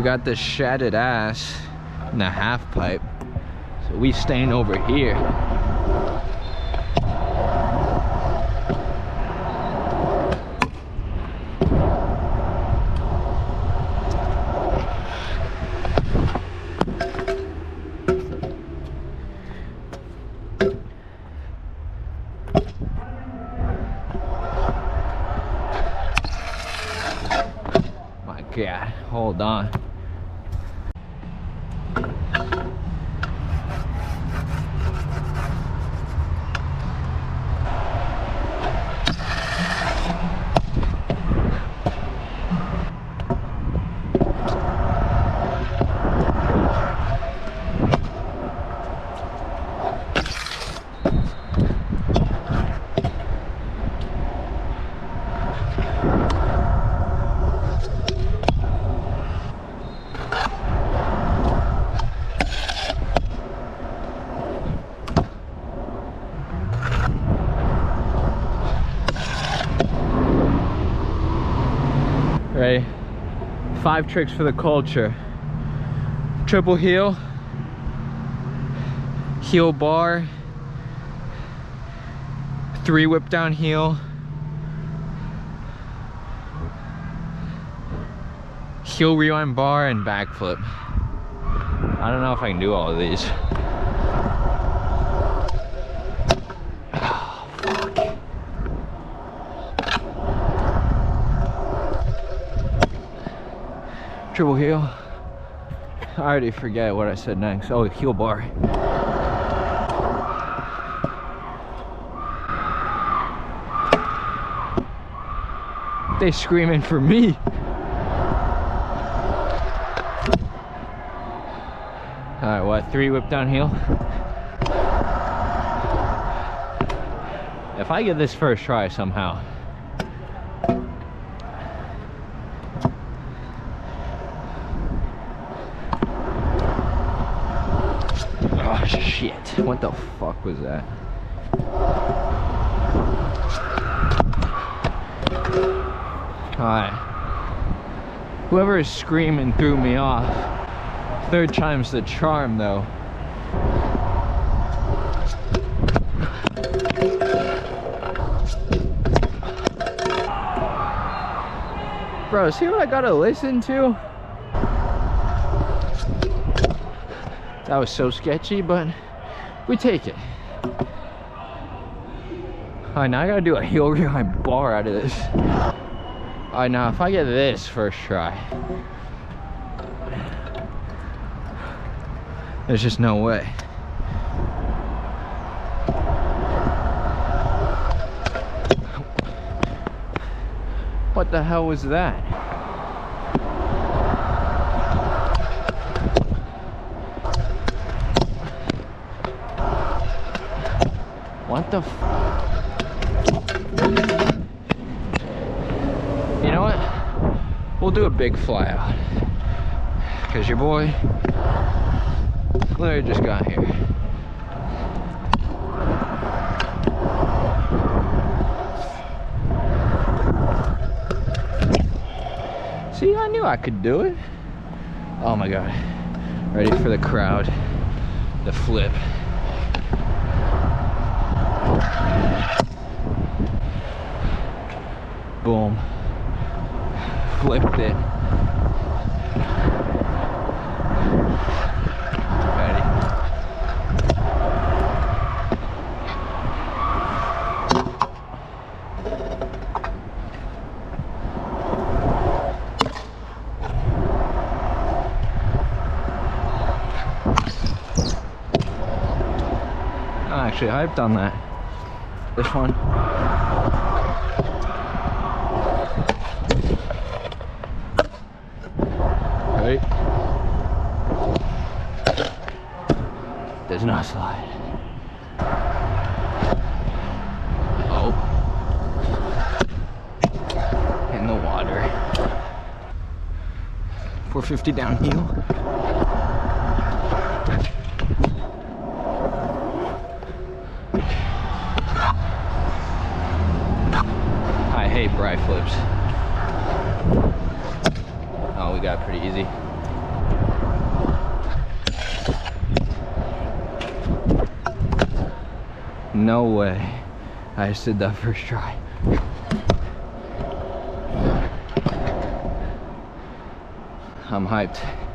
We got this shattered ass and a half pipe, so we staying over here. My God, hold on. Ready? 5 tricks for the culture. Triple heel, heel bar, 3 whip down heel, heel rewind bar, and backflip. I don't know if I can do all of these. Triple heel. I already forget what I said next. Oh, heel bar. They screaming for me. Alright, what? 3 whip down heel. If I get this first try somehow. Oh shit, what the fuck was that? Alright. Whoever is screaming threw me off. 3rd time's the charm though. Bro, see what I gotta listen to? That was so sketchy, but we take it. Alright, now I gotta do a heel rewind bar out of this. Alright, now if I get this first try, there's just no way. What the hell was that? What the f... You know what? We'll do a big fly out. Cause your boy literally just got here. See, I knew I could do it. Oh my God. Ready for the crowd. The flip. Boom. Flipped it. Ready. I'm actually hyped on that. This one. Right. Does not slide. Oh. In the water. 450 downhill. I hate bri flips. Oh, we got it pretty easy. No way. I just did that first try. I'm hyped.